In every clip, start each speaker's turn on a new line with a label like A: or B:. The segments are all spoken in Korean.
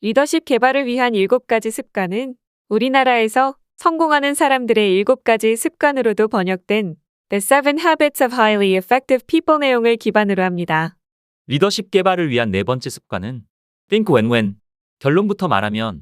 A: 리더십 개발을 위한 7가지 습관은 우리나라에서 성공하는 사람들의 7가지 습관으로도 번역된 The Seven Habits of Highly Effective People 내용을 기반으로 합니다.
B: 리더십 개발을 위한 네 번째 습관은 Think When. 결론부터 말하면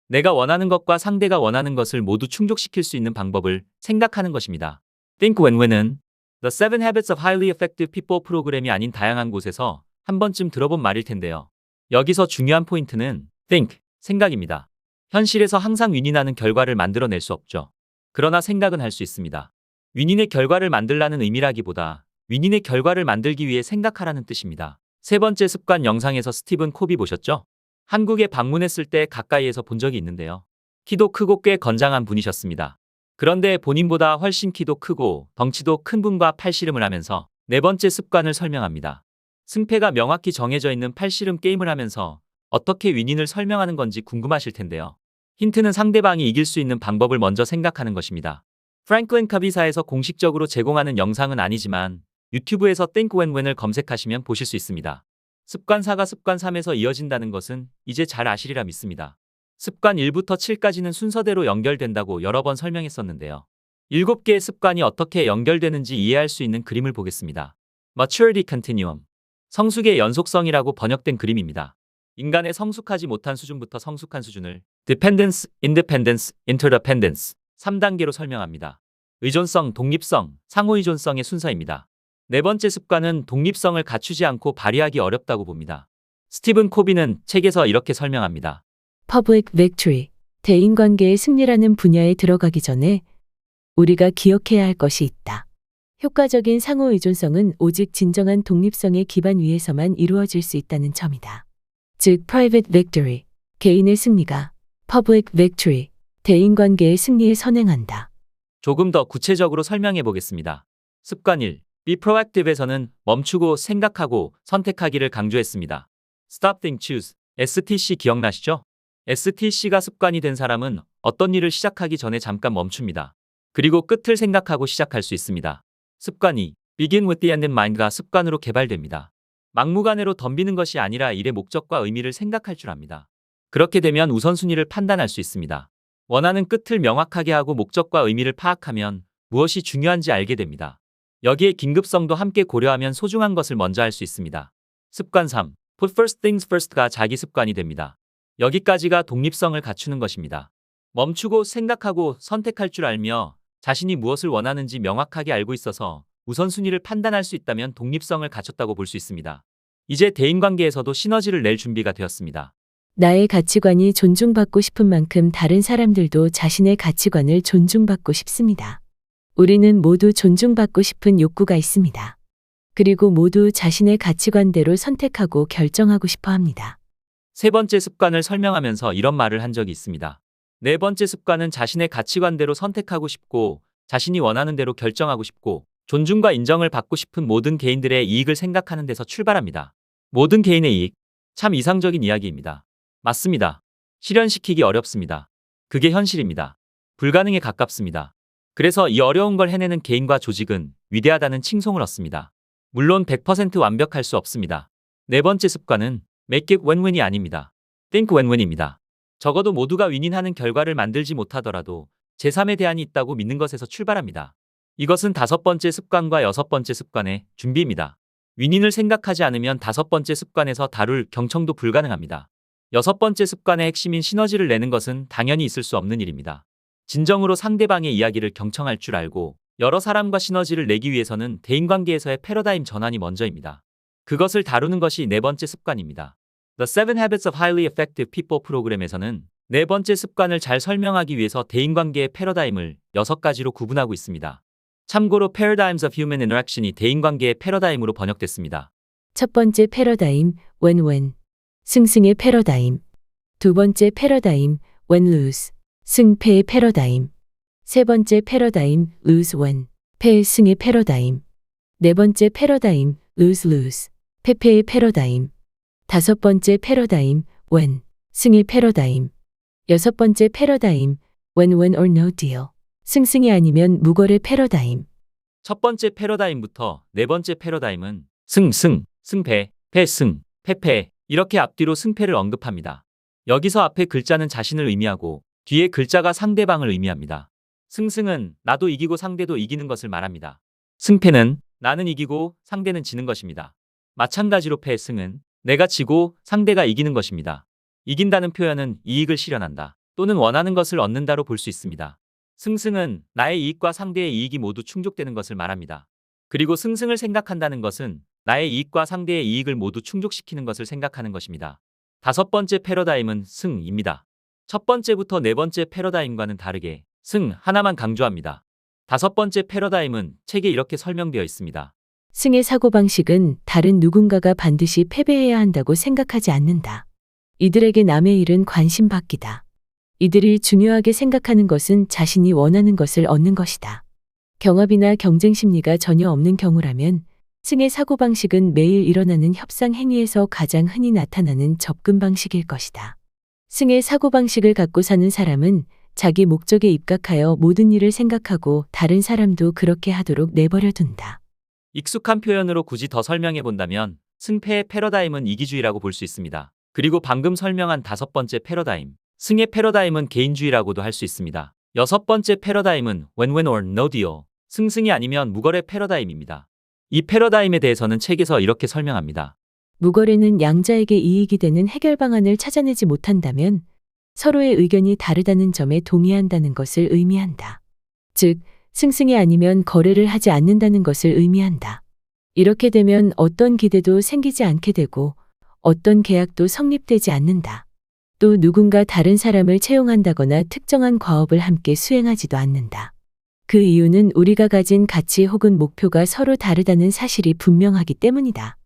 B: 내가 원하는 것과 상대가 원하는 것을 모두 충족시킬 수 있는 방법을 생각하는 것입니다. Think When은 The Seven Habits of Highly Effective People 프로그램이 아닌 다양한 곳에서 한 번쯤 들어본 말일 텐데요. 여기서 중요한 포인트는 Think, 생각입니다. 현실에서 항상 윈윈하는 결과를 만들어낼 수 없죠. 그러나 생각은 할 수 있습니다. 윈윈의 결과를 만들라는 의미라기보다 윈윈의 결과를 만들기 위해 생각하라는 뜻입니다. 세 번째 습관 영상에서 스티븐 코비 보셨죠? 한국에 방문했을 때 가까이에서 본 적이 있는데요. 키도 크고 꽤 건장한 분이셨습니다. 그런데 본인보다 훨씬 키도 크고 덩치도 큰 분과 팔씨름을 하면서 네 번째 습관을 설명합니다. 승패가 명확히 정해져 있는 팔씨름 게임을 하면서 어떻게 윈윈을 설명하는 건지 궁금하실 텐데요. 힌트는 상대방이 이길 수 있는 방법을 먼저 생각하는 것입니다. 프랭클린 카비사에서 공식적으로 제공하는 영상은 아니지만 유튜브에서 Think When을 검색하시면 보실 수 있습니다. 습관 4가 습관 3에서 이어진다는 것은 이제 잘 아시리라 믿습니다. 습관 1부터 7까지는 순서대로 연결된다고 여러 번 설명했었는데요. 7개의 습관이 어떻게 연결되는지 이해할 수 있는 그림을 보겠습니다. Maturity Continuum, 성숙의 연속성이라고 번역된 그림입니다. 인간의 성숙하지 못한 수준부터 성숙한 수준을 Dependence, Independence, Interdependence 3단계로 설명합니다. 의존성, 독립성, 상호의존성의 순서입니다. 네 번째 습관은 독립성을 갖추지 않고 발휘하기 어렵다고 봅니다. 스티븐 코비는 책에서 이렇게 설명합니다.
C: Public Victory, 대인관계의 승리라는 분야에 들어가기 전에 우리가 기억해야 할 것이 있다. 효과적인 상호의존성은 오직 진정한 독립성의 기반 위에서만 이루어질 수 있다는 점이다. 즉, Private Victory, 개인의 승리가 Public Victory, 대인관계의 승리에 선행한다.
B: 조금 더 구체적으로 설명해 보겠습니다. 습관 1. Be Proactive에서는 멈추고 생각하고 선택하기를 강조했습니다. Stop, Think, Choose. STC 기억나시죠? STC가 습관이 된 사람은 어떤 일을 시작하기 전에 잠깐 멈춥니다. 그리고 끝을 생각하고 시작할 수 있습니다. 습관 2. Begin with the end in mind가 습관으로 개발됩니다. 막무가내로 덤비는 것이 아니라 일의 목적과 의미를 생각할 줄 압니다. 그렇게 되면 우선순위를 판단할 수 있습니다. 원하는 끝을 명확하게 하고 목적과 의미를 파악하면 무엇이 중요한지 알게 됩니다. 여기에 긴급성도 함께 고려하면 소중한 것을 먼저 할 수 있습니다. 습관 3. Put first things first가 자기 습관이 됩니다. 여기까지가 독립성을 갖추는 것입니다. 멈추고 생각하고 선택할 줄 알며 자신이 무엇을 원하는지 명확하게 알고 있어서 우선순위를 판단할 수 있다면 독립성을 갖췄다고 볼 수 있습니다. 이제 대인관계에서도 시너지를 낼 준비가 되었습니다.
C: 나의 가치관이 존중받고 싶은 만큼 다른 사람들도 자신의 가치관을 존중받고 싶습니다. 우리는 모두 존중받고 싶은 욕구가 있습니다. 그리고 모두 자신의 가치관대로 선택하고 결정하고 싶어 합니다.
B: 세 번째 습관을 설명하면서 이런 말을 한 적이 있습니다. 네 번째 습관은 자신의 가치관대로 선택하고 싶고 자신이 원하는 대로 결정하고 싶고 존중과 인정을 받고 싶은 모든 개인들의 이익을 생각하는 데서 출발합니다. 모든 개인의 이익. 참 이상적인 이야기입니다. 맞습니다. 실현시키기 어렵습니다. 그게 현실입니다. 불가능에 가깝습니다. 그래서 이 어려운 걸 해내는 개인과 조직은 위대하다는 칭송을 얻습니다. 물론 100% 완벽할 수 없습니다. 네 번째 습관은 Make it win-win이 아닙니다. Think win-win입니다. 적어도 모두가 윈윈하는 결과를 만들지 못하더라도 제3의 대안이 있다고 믿는 것에서 출발합니다. 이것은 5번째 습관과 6번째 습관의 준비입니다. 윈윈을 생각하지 않으면 5번째 습관에서 다룰 경청도 불가능합니다. 6번째 습관의 핵심인 시너지를 내는 것은 당연히 있을 수 없는 일입니다. 진정으로 상대방의 이야기를 경청할 줄 알고 여러 사람과 시너지를 내기 위해서는 대인관계에서의 패러다임 전환이 먼저입니다. 그것을 다루는 것이 네 번째 습관입니다. The Seven Habits of Highly Effective People 프로그램에서는 네 번째 습관을 잘 설명하기 위해서 대인관계의 패러다임을 6가지로 구분하고 있습니다. 참고로 Paradigms of Human Interaction이 대인관계의 패러다임으로 번역됐습니다.
C: 첫 번째 패러다임, Win-Win, 승승의 패러다임. 두 번째 패러다임, Win-Lose, 승패의 패러다임. 세 번째 패러다임, Lose-Win, 패승의 패러다임. 네 번째 패러다임, Lose-Lose, 패패의 패러다임. 다섯 번째 패러다임, Win, 승의 패러다임. 여섯 번째 패러다임, Win-Win or No Deal, 승승이 아니면 무거의 패러다임.
B: 첫 번째 패러다임부터 네 번째 패러다임은 승, 승, 승패, 패, 승, 패패 이렇게 앞뒤로 승패를 언급합니다. 여기서 앞에 글자는 자신을 의미하고 뒤에 글자가 상대방을 의미합니다. 승승은 나도 이기고 상대도 이기는 것을 말합니다. 승패는 나는 이기고 상대는 지는 것입니다. 마찬가지로 패승은 내가 지고 상대가 이기는 것입니다. 이긴다는 표현은 이익을 실현한다 또는 원하는 것을 얻는다로 볼 수 있습니다. 승승은 나의 이익과 상대의 이익이 모두 충족되는 것을 말합니다. 그리고 승승을 생각한다는 것은 나의 이익과 상대의 이익을 모두 충족시키는 것을 생각하는 것입니다. 다섯 번째 패러다임은 승입니다. 첫 번째부터 네 번째 패러다임과는 다르게 승 하나만 강조합니다. 다섯 번째 패러다임은 책에 이렇게 설명되어 있습니다.
C: 승의 사고방식은 다른 누군가가 반드시 패배해야 한다고 생각하지 않는다. 이들에게 남의 일은 관심 밖이다. 이들이 중요하게 생각하는 것은 자신이 원하는 것을 얻는 것이다. 경합이나 경쟁 심리가 전혀 없는 경우라면 승의 사고방식은 매일 일어나는 협상 행위에서 가장 흔히 나타나는 접근 방식일 것이다. 승의 사고방식을 갖고 사는 사람은 자기 목적에 입각하여 모든 일을 생각하고 다른 사람도 그렇게 하도록 내버려 둔다.
B: 익숙한 표현으로 굳이 더 설명해 본다면 승패의 패러다임은 이기주의라고 볼 수 있습니다. 그리고 방금 설명한 다섯 번째 패러다임, 승의 패러다임은 개인주의라고도 할 수 있습니다. 여섯 번째 패러다임은 win-win or no deal, 승승이 아니면 무거래 패러다임입니다. 이 패러다임에 대해서는 책에서 이렇게 설명합니다.
C: 무거래는 양자에게 이익이 되는 해결 방안을 찾아내지 못한다면 서로의 의견이 다르다는 점에 동의한다는 것을 의미한다. 즉, 승승이 아니면 거래를 하지 않는다는 것을 의미한다. 이렇게 되면 어떤 기대도 생기지 않게 되고 어떤 계약도 성립되지 않는다. 또 누군가 다른 사람을 채용한다거나 특정한 과업을 함께 수행하지도 않는다. 그 이유는 우리가 가진 가치 혹은 목표가 서로 다르다는 사실이 분명하기 때문이다.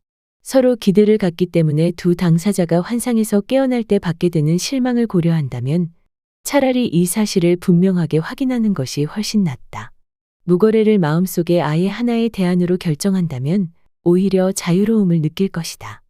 C: 서로 기대를 갖기 때문에 두 당사자가 환상에서 깨어날 때 받게 되는 실망을 고려한다면 차라리 이 사실을 분명하게 확인하는 것이 훨씬 낫다. 무거래를 마음속에 아예 하나의 대안으로 결정한다면 오히려 자유로움을 느낄 것이다.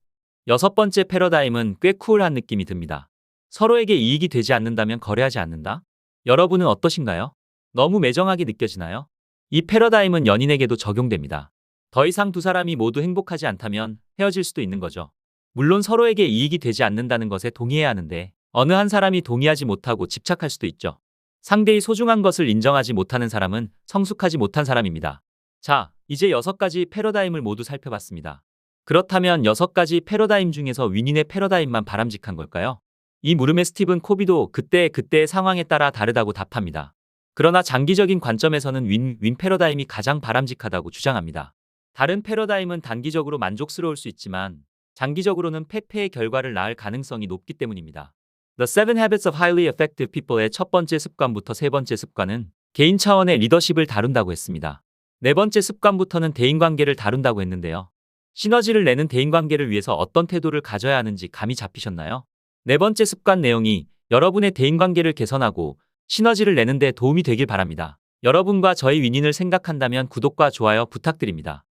B: 여섯 번째 패러다임은 꽤 쿨한 느낌이 듭니다. 서로에게 이익이 되지 않는다면 거래하지 않는다? 여러분은 어떠신가요? 너무 매정하게 느껴지나요? 이 패러다임은 연인에게도 적용됩니다. 더 이상 두 사람이 모두 행복하지 않다면 헤어질 수도 있는 거죠. 물론 서로에게 이익이 되지 않는다는 것에 동의해야 하는데 어느 한 사람이 동의하지 못하고 집착할 수도 있죠. 상대의 소중한 것을 인정하지 못하는 사람은 성숙하지 못한 사람입니다. 자, 이제 6가지 패러다임을 모두 살펴봤습니다. 그렇다면 6가지 패러다임 중에서 윈윈의 패러다임만 바람직한 걸까요? 이 물음에 스티븐 코비도 그때의 상황에 따라 다르다고 답합니다. 그러나 장기적인 관점에서는 윈윈 패러다임이 가장 바람직하다고 주장합니다. 다른 패러다임은 단기적으로 만족스러울 수 있지만 장기적으로는 패배의 결과를 낳을 가능성이 높기 때문입니다. The Seven Habits of Highly Effective People의 첫 번째 습관부터 세 번째 습관은 개인 차원의 리더십을 다룬다고 했습니다. 네 번째 습관부터는 대인관계를 다룬다고 했는데요. 시너지를 내는 대인관계를 위해서 어떤 태도를 가져야 하는지 감이 잡히셨나요? 네 번째 습관 내용이 여러분의 대인관계를 개선하고 시너지를 내는 데 도움이 되길 바랍니다. 여러분과 저의 윈윈을 생각한다면 구독과 좋아요 부탁드립니다.